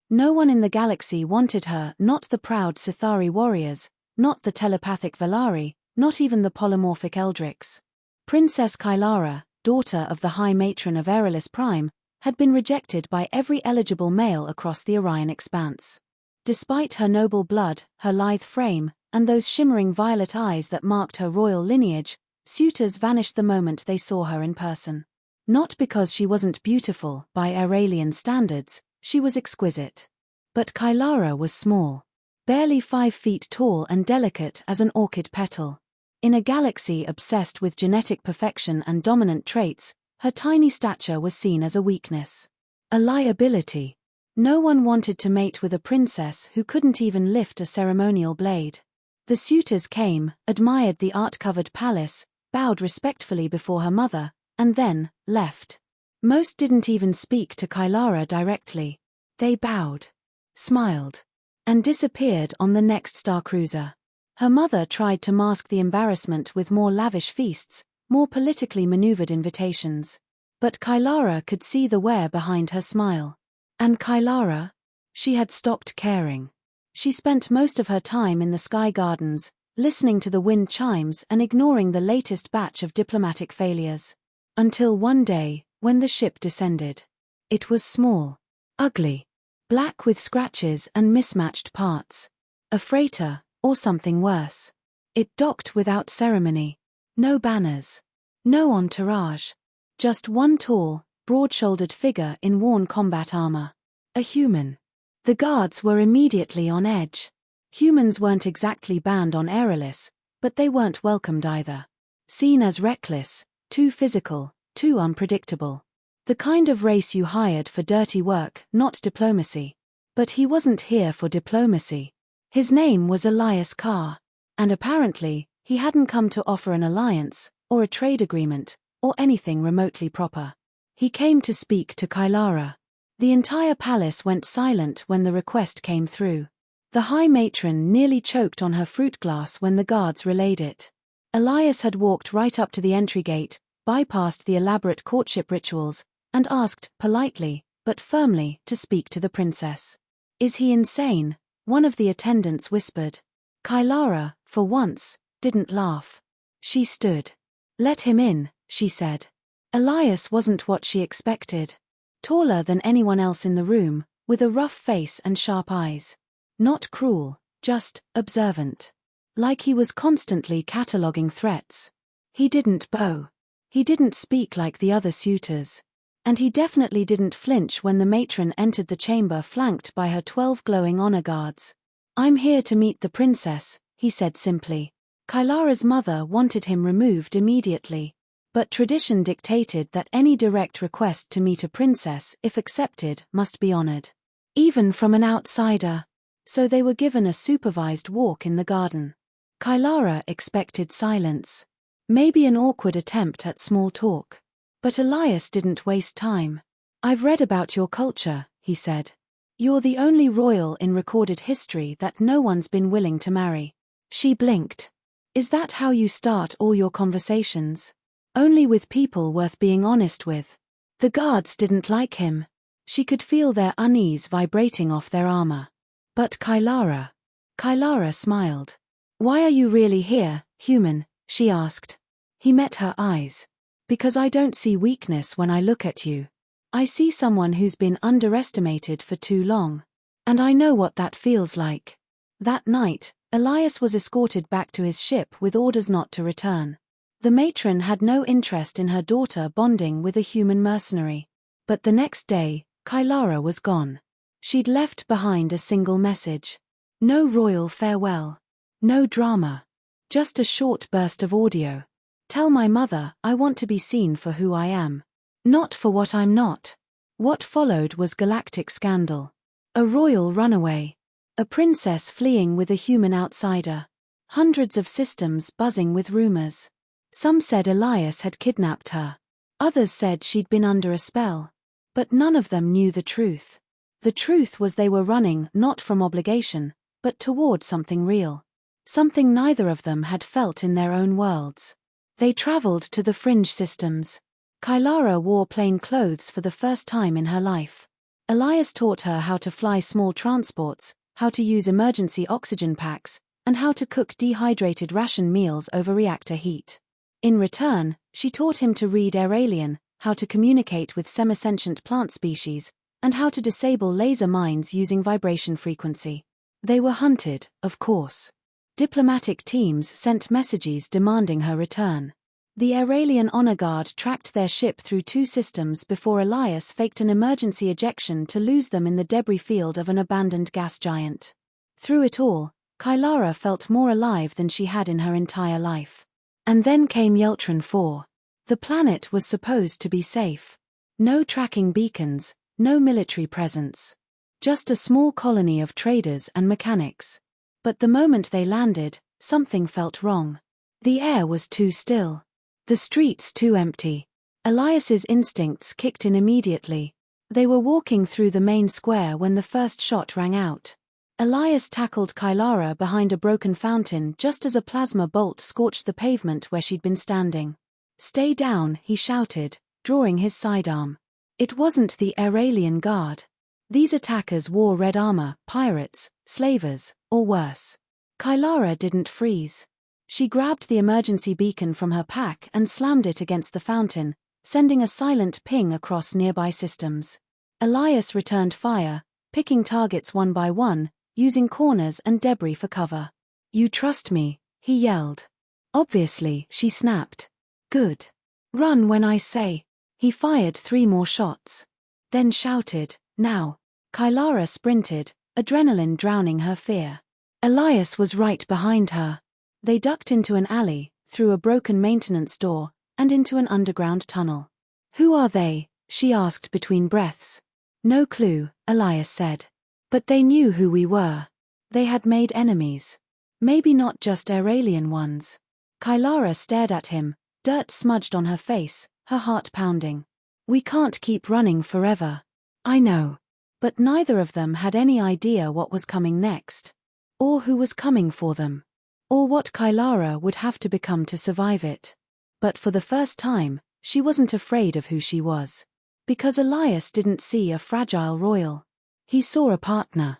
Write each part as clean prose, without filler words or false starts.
No one in the galaxy wanted her, not the proud Sithari warriors, not the telepathic Velari, not even the polymorphic Eldrix. Princess Kylara, daughter of the High Matron of Erelis Prime, had been rejected by every eligible male across the Orion expanse. Despite her noble blood, her lithe frame, and those shimmering violet eyes that marked her royal lineage, suitors vanished the moment they saw her in person. Not because she wasn't beautiful, by Aurelian standards, she was exquisite. But Kylara was small. Barely 5 feet tall and delicate as an orchid petal. In a galaxy obsessed with genetic perfection and dominant traits, her tiny stature was seen as a weakness. A liability. No one wanted to mate with a princess who couldn't even lift a ceremonial blade. The suitors came, admired the art-covered palace, bowed respectfully before her mother, and then left. Most didn't even speak to Kylara directly. They bowed, smiled, and disappeared on the next star cruiser. Her mother tried to mask the embarrassment with more lavish feasts, more politically maneuvered invitations. But Kylara could see the wear behind her smile. And Kylara? She had stopped caring. She spent most of her time in the sky gardens, listening to the wind chimes and ignoring the latest batch of diplomatic failures. Until one day, when the ship descended. It was small, ugly, black with scratches and mismatched parts. A freighter, or something worse. It docked without ceremony. No banners. No entourage. Just one tall, broad-shouldered figure in worn combat armor. A human. The guards were immediately on edge. Humans weren't exactly banned on Aerolis, but they weren't welcomed either. Seen as reckless, too physical, too unpredictable. The kind of race you hired for dirty work, not diplomacy. But he wasn't here for diplomacy. His name was Elias Carr. And apparently, he hadn't come to offer an alliance, or a trade agreement, or anything remotely proper. He came to speak to Kylara. The entire palace went silent when the request came through. The High Matron nearly choked on her fruit glass when the guards relayed it. Elias had walked right up to the entry gate, bypassed the elaborate courtship rituals, and asked, politely, but firmly, to speak to the princess. "Is he insane?" one of the attendants whispered. Kylara, for once, didn't laugh. She stood. "Let him in," she said. Elias wasn't what she expected. Taller than anyone else in the room, with a rough face and sharp eyes. Not cruel, just observant. Like he was constantly cataloguing threats. He didn't bow. He didn't speak like the other suitors. And he definitely didn't flinch when the matron entered the chamber flanked by her 12 glowing honor guards. "I'm here to meet the princess," he said simply. Kylara's mother wanted him removed immediately. But tradition dictated that any direct request to meet a princess, if accepted, must be honored. Even from an outsider. So they were given a supervised walk in the garden. Kylara expected silence. Maybe an awkward attempt at small talk. But Elias didn't waste time. "I've read about your culture," he said. "You're the only royal in recorded history that no one's been willing to marry." She blinked. "Is that how you start all your conversations? Only with people worth being honest with." The guards didn't like him. She could feel their unease vibrating off their armor. But Kylara smiled. "Why are you really here, human?" she asked. He met her eyes. "Because I don't see weakness when I look at you. I see someone who's been underestimated for too long. And I know what that feels like." That night, Elias was escorted back to his ship with orders not to return. The matron had no interest in her daughter bonding with a human mercenary. But the next day, Kylara was gone. She'd left behind a single message. No royal farewell. No drama. Just a short burst of audio. "Tell my mother I want to be seen for who I am. Not for what I'm not." What followed was Galactic scandal. A royal runaway. A princess fleeing with a human outsider. Hundreds of systems buzzing with rumors. Some said Elias had kidnapped her. Others said she'd been under a spell. But none of them knew the truth. The truth was they were running not from obligation, but toward something real. Something neither of them had felt in their own worlds. They traveled to the fringe systems. Kylara wore plain clothes for the first time in her life. Elias taught her how to fly small transports, how to use emergency oxygen packs, and how to cook dehydrated ration meals over reactor heat. In return, she taught him to read Airalien, how to communicate with semisentient plant species, and how to disable laser mines using vibration frequency. They were hunted, of course. Diplomatic teams sent messages demanding her return. The Airalien honor guard tracked their ship through 2 systems before Elias faked an emergency ejection to lose them in the debris field of an abandoned gas giant. Through it all, Kylara felt more alive than she had in her entire life. And then came Yeltron 4. The planet was supposed to be safe. No tracking beacons, no military presence. Just a small colony of traders and mechanics. But the moment they landed, something felt wrong. The air was too still. The streets too empty. Elias's instincts kicked in immediately. They were walking through the main square when the first shot rang out. Elias tackled Kylara behind a broken fountain just as a plasma bolt scorched the pavement where she'd been standing. "Stay down," he shouted, drawing his sidearm. It wasn't the Airalien guard. These attackers wore red armor, pirates, slavers, or worse. Kylara didn't freeze. She grabbed the emergency beacon from her pack and slammed it against the fountain, sending a silent ping across nearby systems. Elias returned fire, picking targets one by one, using corners and debris for cover. "You trust me," he yelled. "Obviously," she snapped. "Good. Run when I say." He fired 3 more shots. Then shouted, "Now." Kylara sprinted, adrenaline drowning her fear. Elias was right behind her. They ducked into an alley, through a broken maintenance door, and into an underground tunnel. "Who are they?" she asked between breaths. "No clue," Elias said. "But they knew who we were. They had made enemies. Maybe not just Airalien ones." Kylara stared at him, dirt smudged on her face, her heart pounding. "We can't keep running forever." "I know." But neither of them had any idea what was coming next. Or who was coming for them. Or what Kylara would have to become to survive it. But for the first time, she wasn't afraid of who she was. Because Elias didn't see a fragile royal. He saw a partner.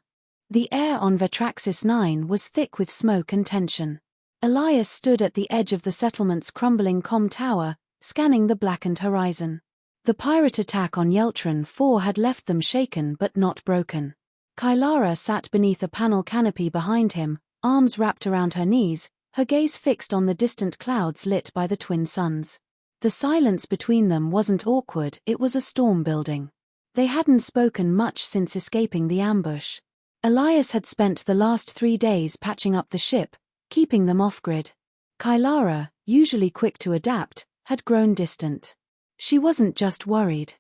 The air on Vetraxis 9 was thick with smoke and tension. Elias stood at the edge of the settlement's crumbling comm tower, scanning the blackened horizon. The pirate attack on Yeltron 4 had left them shaken but not broken. Kylara sat beneath a panel canopy behind him, arms wrapped around her knees, her gaze fixed on the distant clouds lit by the twin suns. The silence between them wasn't awkward, it was a storm building. They hadn't spoken much since escaping the ambush. Elias had spent the last 3 days patching up the ship, keeping them off-grid. Kylara, usually quick to adapt, had grown distant. She wasn't just worried.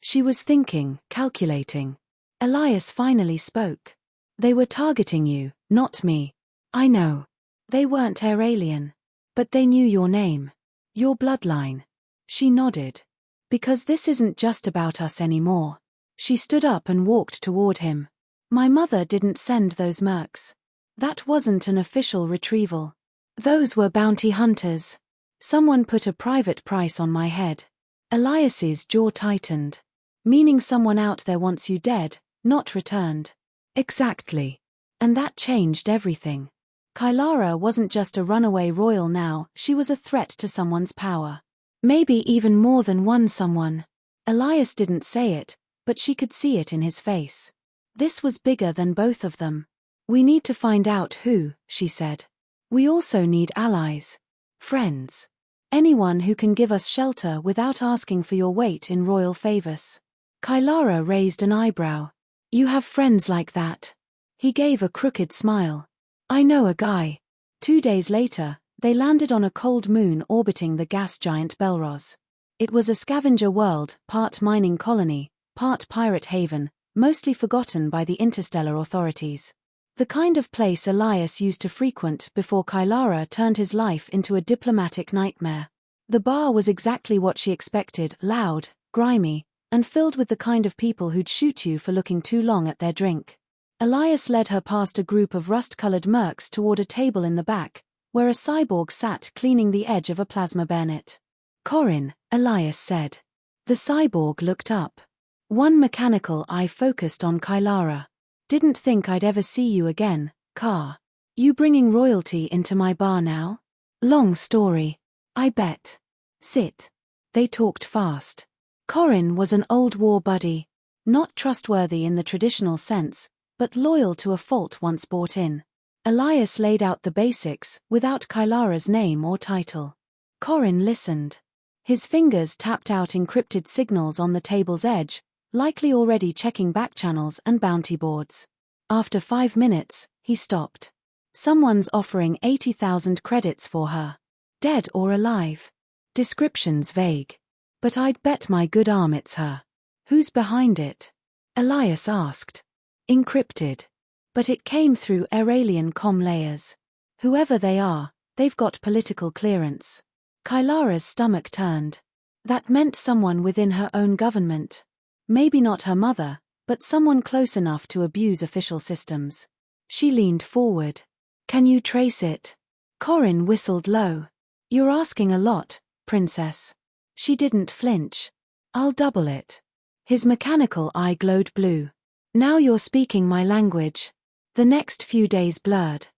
She was thinking, calculating. Elias finally spoke. "They were targeting you, not me." "I know. They weren't Airalien. But they knew your name. Your bloodline." She nodded. "Because this isn't just about us anymore." She stood up and walked toward him. "My mother didn't send those mercs. That wasn't an official retrieval. Those were bounty hunters. Someone put a private price on my head." Elias's jaw tightened. "Meaning someone out there wants you dead, not returned." "Exactly. And that changed everything." Kylara wasn't just a runaway royal now, she was a threat to someone's power. Maybe even more than one someone. Elias didn't say it, but she could see it in his face. This was bigger than both of them. "We need to find out who," she said. "We also need allies. Friends. Anyone who can give us shelter without asking for your weight in royal favors." Kylara raised an eyebrow. "You have friends like that?" He gave a crooked smile. "I know a guy." 2 days later, they landed on a cold moon orbiting the gas giant Belros. It was a scavenger world, part mining colony, part pirate haven, mostly forgotten by the interstellar authorities. The kind of place Elias used to frequent before Kylara turned his life into a diplomatic nightmare. The bar was exactly what she expected, loud, grimy, and filled with the kind of people who'd shoot you for looking too long at their drink. Elias led her past a group of rust-colored mercs toward a table in the back, where a cyborg sat cleaning the edge of a plasma bayonet. "Corin," Elias said. The cyborg looked up. One mechanical eye focused on Kylara. Didn't think I'd ever see you again, Car. You bringing royalty into my bar now? Long story. I bet. Sit. They talked fast. Corin was an old war buddy. Not trustworthy in the traditional sense, but loyal to a fault once bought in. Elias laid out the basics, without Kylara's name or title. Corin listened. His fingers tapped out encrypted signals on the table's edge, likely already checking backchannels and bounty boards. After 5 minutes, he stopped. Someone's offering 80,000 credits for her. Dead or alive? Description's vague. But I'd bet my good arm it's her. Who's behind it? Elias asked. Encrypted. But it came through Aurelian comm layers. Whoever they are, they've got political clearance. Kylara's stomach turned. That meant someone within her own government. Maybe not her mother, but someone close enough to abuse official systems. She leaned forward. Can you trace it? Corin whistled low. You're asking a lot, princess. She didn't flinch. I'll double it. His mechanical eye glowed blue. Now you're speaking my language. The next few days blurred.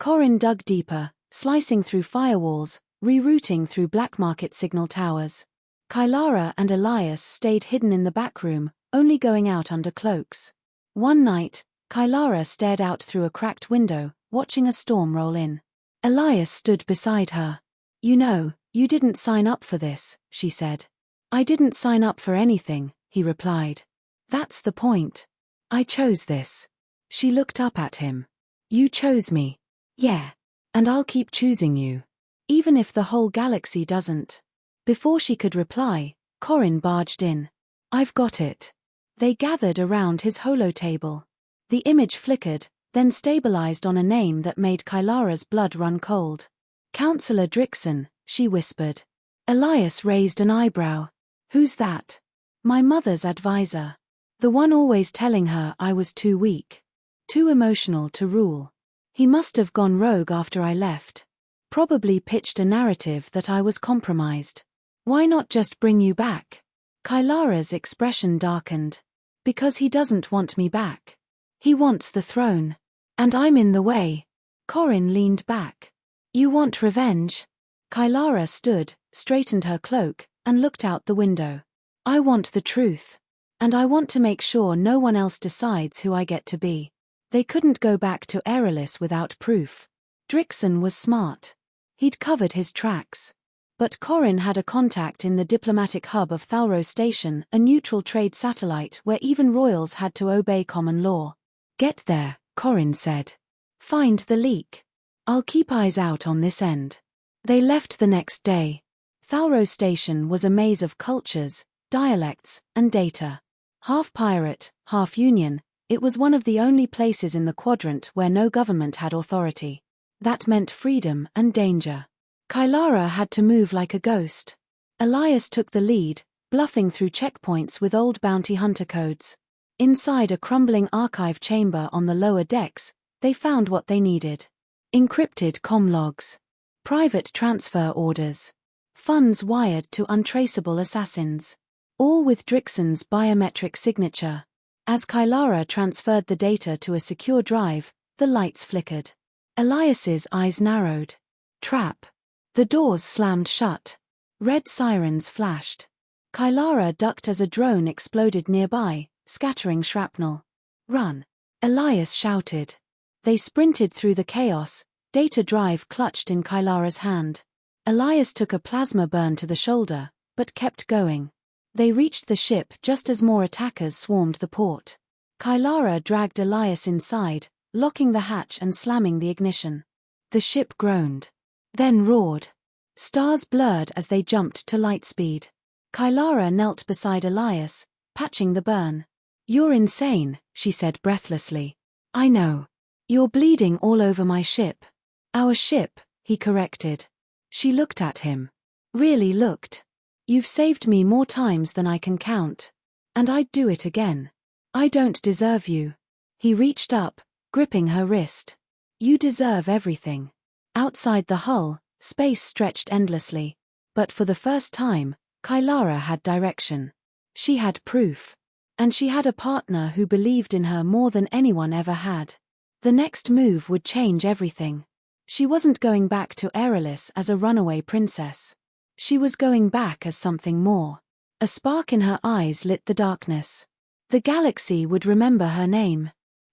Corin dug deeper, slicing through firewalls, rerouting through black market signal towers. Kylara and Elias stayed hidden in the back room, only going out under cloaks. One night, Kylara stared out through a cracked window, watching a storm roll in. Elias stood beside her. You know, you didn't sign up for this, she said. I didn't sign up for anything, he replied. That's the point. I chose this. She looked up at him. You chose me. Yeah. And I'll keep choosing you. Even if the whole galaxy doesn't. Before she could reply, Corin barged in. I've got it. They gathered around his holotable. The image flickered, then stabilized on a name that made Kylara's blood run cold. Counselor Drixon, she whispered. Elias raised an eyebrow. Who's that? My mother's advisor. The one always telling her I was too weak. Too emotional to rule. He must have gone rogue after I left. Probably pitched a narrative that I was compromised. Why not just bring you back? Kylara's expression darkened. Because he doesn't want me back. He wants the throne. And I'm in the way. Corin leaned back. You want revenge? Kylara stood, straightened her cloak, and looked out the window. I want the truth. And I want to make sure no one else decides who I get to be. They couldn't go back to Aerolis without proof. Drixon was smart. He'd covered his tracks. But Corin had a contact in the diplomatic hub of Thalro Station, a neutral trade satellite where even royals had to obey common law. Get there, Corin said. Find the leak. I'll keep eyes out on this end. They left the next day. Thalro Station was a maze of cultures, dialects, and data. Half pirate, half union, it was one of the only places in the quadrant where no government had authority. That meant freedom and danger. Kylara had to move like a ghost. Elias took the lead, bluffing through checkpoints with old bounty hunter codes. Inside a crumbling archive chamber on the lower decks, they found what they needed. Encrypted comm logs. Private transfer orders. Funds wired to untraceable assassins. All with Drixon's biometric signature. As Kylara transferred the data to a secure drive, the lights flickered. Elias's eyes narrowed. Trap. The doors slammed shut. Red sirens flashed. Kylara ducked as a drone exploded nearby, scattering shrapnel. Run. Elias shouted. They sprinted through the chaos, data drive clutched in Kylara's hand. Elias took a plasma burn to the shoulder, but kept going. They reached the ship just as more attackers swarmed the port. Kylara dragged Elias inside, locking the hatch and slamming the ignition. The ship groaned. Then roared. Stars blurred as they jumped to light speed. Kylara knelt beside Elias, patching the burn. You're insane, she said breathlessly. I know. You're bleeding all over my ship. Our ship, he corrected. She looked at him. Really looked. You've saved me more times than I can count. And I'd do it again. I don't deserve you. He reached up, gripping her wrist. You deserve everything. Outside the hull, space stretched endlessly. But for the first time, Kylara had direction. She had proof. And she had a partner who believed in her more than anyone ever had. The next move would change everything. She wasn't going back to Aerolis as a runaway princess. She was going back as something more. A spark in her eyes lit the darkness. The galaxy would remember her name.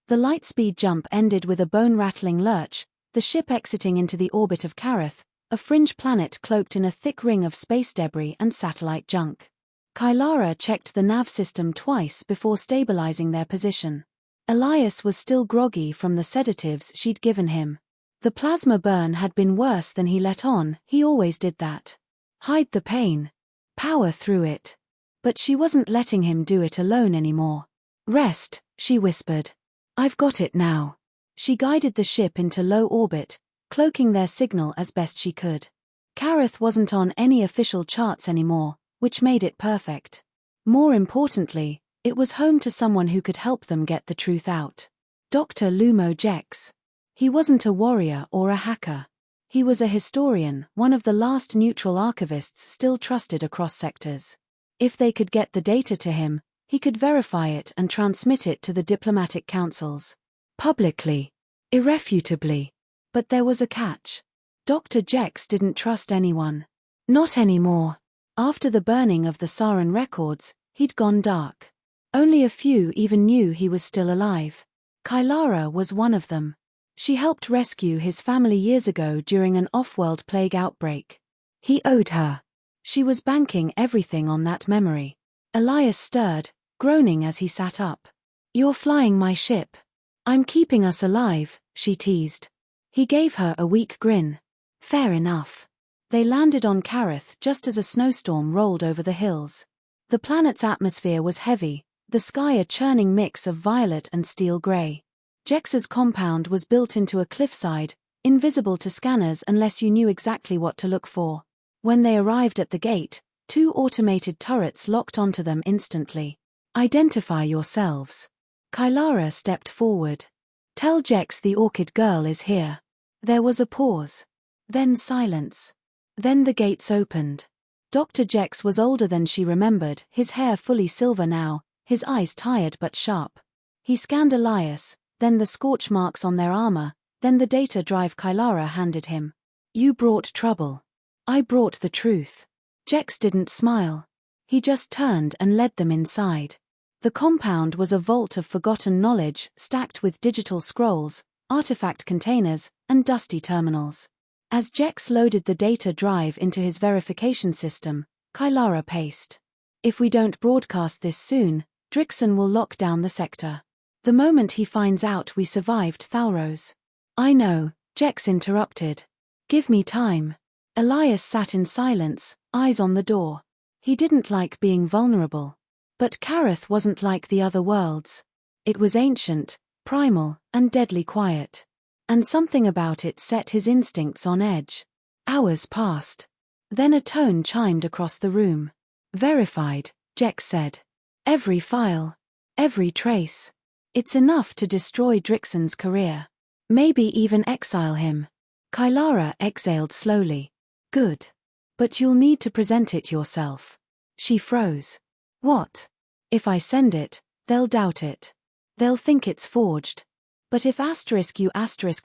The lightspeed jump ended with a bone-rattling lurch, the ship exiting into the orbit of Kareth, a fringe planet cloaked in a thick ring of space debris and satellite junk. Kylara checked the nav system twice before stabilizing their position. Elias was still groggy from the sedatives she'd given him. The plasma burn had been worse than he let on, he always did that. Hide the pain. Power through it. But she wasn't letting him do it alone anymore. Rest, she whispered. I've got it now. She guided the ship into low orbit, cloaking their signal as best she could. Kareth wasn't on any official charts anymore, which made it perfect. More importantly, it was home to someone who could help them get the truth out. Dr. Lumo Jex. He wasn't a warrior or a hacker. He was a historian, one of the last neutral archivists still trusted across sectors. If they could get the data to him, he could verify it and transmit it to the diplomatic councils. Publicly. Irrefutably. But there was a catch. Dr. Jex didn't trust anyone. Not anymore. After the burning of the Saran records, he'd gone dark. Only a few even knew he was still alive. Kylara was one of them. She helped rescue his family years ago during an off-world plague outbreak. He owed her. She was banking everything on that memory. Elias stirred, groaning as he sat up. You're flying my ship. I'm keeping us alive, she teased. He gave her a weak grin. Fair enough. They landed on Kareth just as a snowstorm rolled over the hills. The planet's atmosphere was heavy, the sky a churning mix of violet and steel gray. Jex's compound was built into a cliffside, invisible to scanners unless you knew exactly what to look for. When they arrived at the gate, 2 automated turrets locked onto them instantly. Identify yourselves. Kylara stepped forward. Tell Jex the orchid girl is here. There was a pause. Then silence. Then the gates opened. Dr. Jex was older than she remembered, his hair fully silver now, his eyes tired but sharp. He scanned Elias, then the scorch marks on their armor, then the data drive Kylara handed him. You brought trouble. I brought the truth. Jex didn't smile. He just turned and led them inside. The compound was a vault of forgotten knowledge stacked with digital scrolls, artifact containers, and dusty terminals. As Jex loaded the data drive into his verification system, Kylara paced. If we don't broadcast this soon, Drixon will lock down the sector. The moment he finds out we survived Thalros. I know, Jex interrupted. Give me time. Elias sat in silence, eyes on the door. He didn't like being vulnerable. But Kareth wasn't like the other worlds. It was ancient, primal, and deadly quiet. And something about it set his instincts on edge. Hours passed. Then a tone chimed across the room. Verified, Jex said. Every file. Every trace. It's enough to destroy Drixon's career. Maybe even exile him. Kylara exhaled slowly. Good. But you'll need to present it yourself. She froze. What? If I send it, they'll doubt it. They'll think it's forged. But if you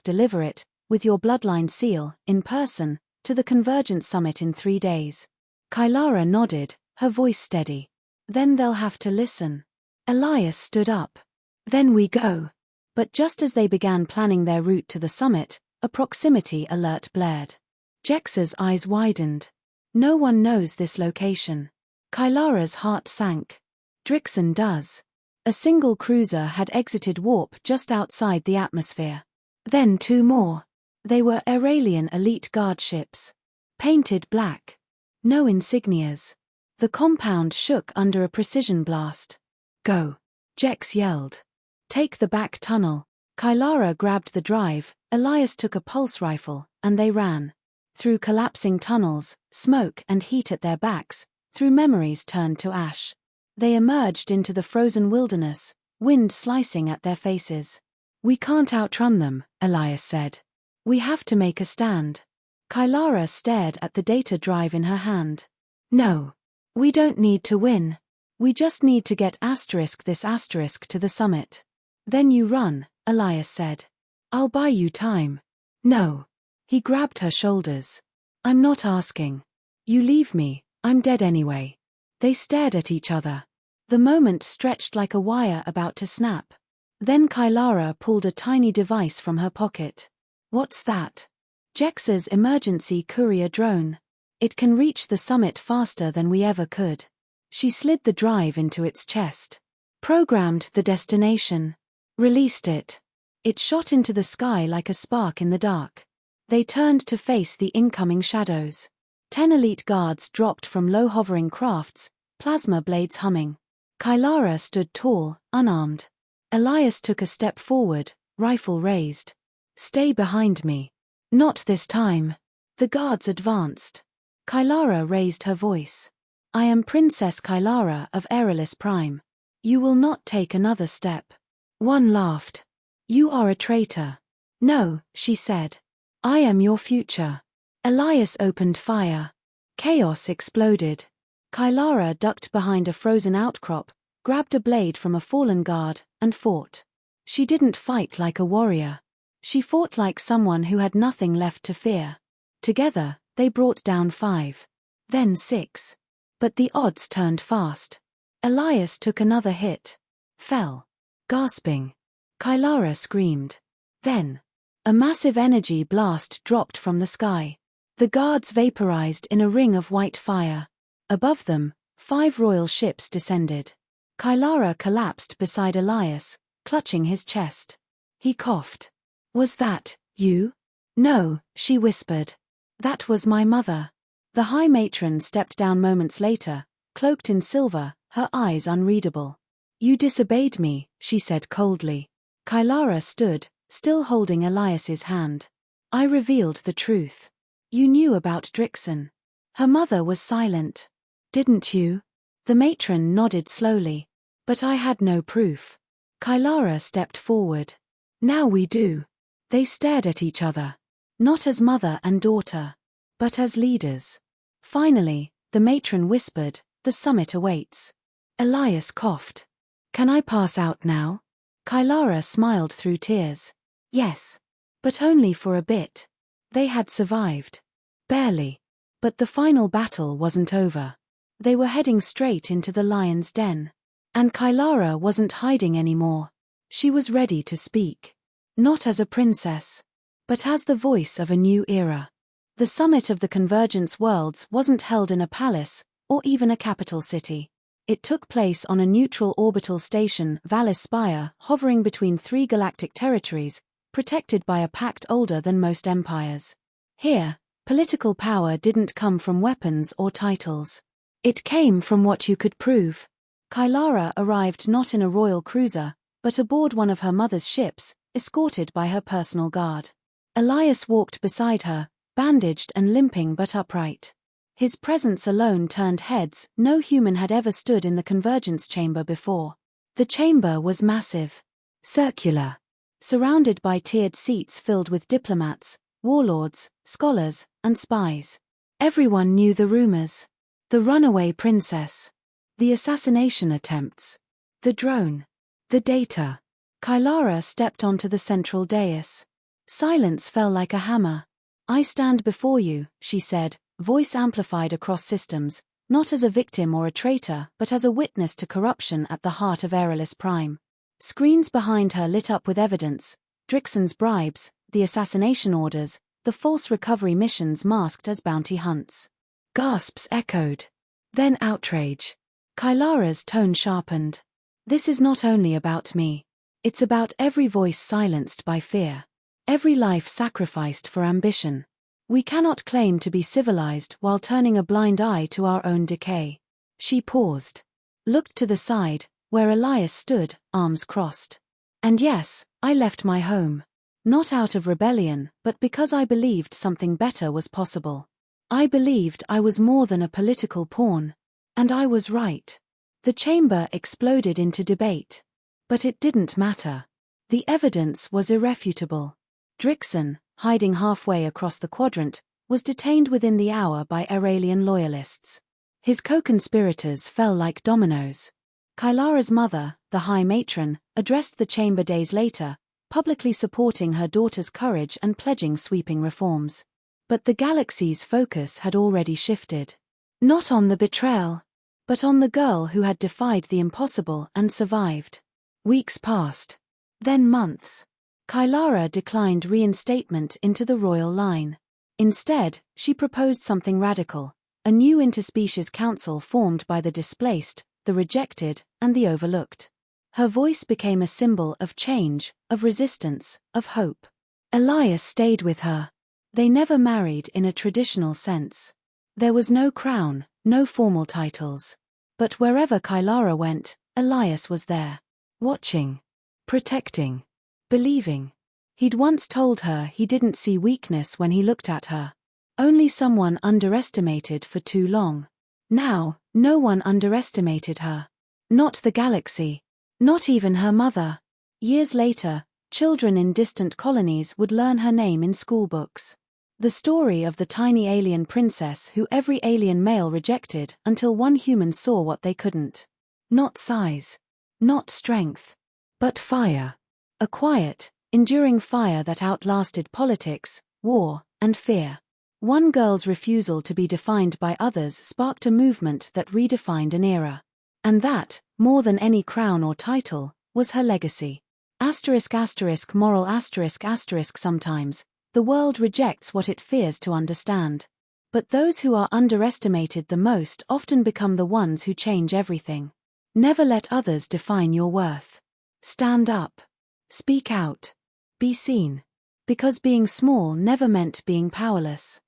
deliver it, with your bloodline seal, in person, to the Convergence Summit in 3 days. Kylara nodded, her voice steady. Then they'll have to listen. Elias stood up. Then we go. But just as they began planning their route to the summit, a proximity alert blared. Jex's eyes widened. No one knows this location. Kylara's heart sank. Drixon does. A single cruiser had exited warp just outside the atmosphere. Then 2 more. They were Aurelian elite guard ships. Painted black. No insignias. The compound shook under a precision blast. Go. Jex yelled. Take the back tunnel. Kylara grabbed the drive, Elias took a pulse rifle, and they ran. Through collapsing tunnels, smoke and heat at their backs, through memories turned to ash. They emerged into the frozen wilderness, wind slicing at their faces. We can't outrun them, Elias said. We have to make a stand. Kylara stared at the data drive in her hand. No. We don't need to win. We just need to get this asterisk to the summit. Then you run, Elias said. I'll buy you time. No. He grabbed her shoulders. I'm not asking. You leave me, I'm dead anyway. They stared at each other. The moment stretched like a wire about to snap. Then Kylara pulled a tiny device from her pocket. What's that? Jex's emergency courier drone. It can reach the summit faster than we ever could. She slid the drive into its chest. Programmed the destination. Released it. It shot into the sky like a spark in the dark. They turned to face the incoming shadows. 10 elite guards dropped from low-hovering crafts, plasma blades humming. Kylara stood tall, unarmed. Elias took a step forward, rifle raised. Stay behind me. Not this time. The guards advanced. Kylara raised her voice. I am Princess Kylara of Aerolis Prime. You will not take another step. One laughed. You are a traitor. No, she said. I am your future. Elias opened fire. Chaos exploded. Kylara ducked behind a frozen outcrop, grabbed a blade from a fallen guard, and fought. She didn't fight like a warrior. She fought like someone who had nothing left to fear. Together, they brought down 5. Then 6. But the odds turned fast. Elias took another hit. Fell. Gasping. Kylara screamed. Then, a massive energy blast dropped from the sky. The guards vaporized in a ring of white fire. Above them, 5 royal ships descended. Kylara collapsed beside Elias, clutching his chest. He coughed. Was that you? No, she whispered. That was my mother. The High Matron stepped down moments later, cloaked in silver, her eyes unreadable. You disobeyed me, she said coldly. Kylara stood, still holding Elias's hand. I revealed the truth. You knew about Drixon. Her mother was silent. Didn't you? The matron nodded slowly. But I had no proof. Kylara stepped forward. Now we do. They stared at each other. Not as mother and daughter, but as leaders. Finally, the matron whispered, the summit awaits. Elias coughed. Can I pass out now? Kylara smiled through tears. Yes. But only for a bit. They had survived. Barely. But the final battle wasn't over. They were heading straight into the lion's den. And Kylara wasn't hiding anymore. She was ready to speak. Not as a princess, but as the voice of a new era. The summit of the Convergence Worlds wasn't held in a palace, or even a capital city. It took place on a neutral orbital station, Valis Spire, hovering between 3 galactic territories, protected by a pact older than most empires. Here, political power didn't come from weapons or titles. It came from what you could prove. Kylara arrived not in a royal cruiser, but aboard one of her mother's ships, escorted by her personal guard. Elias walked beside her, bandaged and limping but upright. His presence alone turned heads. No human had ever stood in the convergence chamber before. The chamber was massive. Circular. Surrounded by tiered seats filled with diplomats, warlords, scholars, and spies. Everyone knew the rumors. The runaway princess. The assassination attempts. The drone. The data. Kylara stepped onto the central dais. Silence fell like a hammer. I stand before you, she said, voice amplified across systems, not as a victim or a traitor, but as a witness to corruption at the heart of Aerolis Prime. Screens behind her lit up with evidence, Drixon's bribes, the assassination orders, the false recovery missions masked as bounty hunts. Gasps echoed. Then outrage. Kylara's tone sharpened. This is not only about me. It's about every voice silenced by fear. Every life sacrificed for ambition. We cannot claim to be civilized while turning a blind eye to our own decay. She paused. Looked to the side, where Elias stood, arms crossed. And yes, I left my home. Not out of rebellion, but because I believed something better was possible. I believed I was more than a political pawn. And I was right. The chamber exploded into debate. But it didn't matter. The evidence was irrefutable. Drixon, hiding halfway across the quadrant, was detained within the hour by Aurelian loyalists. His co-conspirators fell like dominoes. Kylara's mother, the High Matron, addressed the chamber days later, publicly supporting her daughter's courage and pledging sweeping reforms. But the galaxy's focus had already shifted. Not on the betrayal, but on the girl who had defied the impossible and survived. Weeks passed. Then months. Kylara declined reinstatement into the royal line. Instead, she proposed something radical, a new interspecies council formed by the displaced, the rejected, and the overlooked. Her voice became a symbol of change, of resistance, of hope. Elias stayed with her. They never married in a traditional sense. There was no crown, no formal titles. But wherever Kylara went, Elias was there. Watching. Protecting. Believing. He'd once told her he didn't see weakness when he looked at her. Only someone underestimated for too long. Now, no one underestimated her. Not the galaxy. Not even her mother. Years later, children in distant colonies would learn her name in schoolbooks. The story of the tiny alien princess who every alien male rejected until one human saw what they couldn't. Not size. Not strength. But fire. A quiet, enduring fire that outlasted politics, war, and fear. One girl's refusal to be defined by others sparked a movement that redefined an era. And that, more than any crown or title, was her legacy. Moral sometimes, the world rejects what it fears to understand. But those who are underestimated the most often become the ones who change everything. Never let others define your worth. Stand up. Speak out. Be seen. Because being small never meant being powerless.